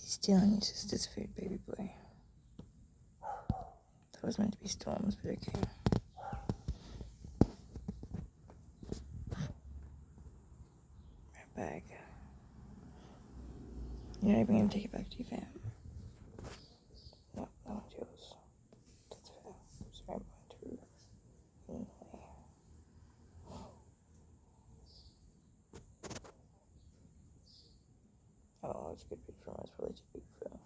stealing your sister's food, baby boy. That was meant to be Storms, but okay. Ratbag. You're not even gonna take it back to your fam. No, that one's yours. That's fair. Sorry, I'm going to anyway. Oh, it's a good big for him. It's probably too big for him.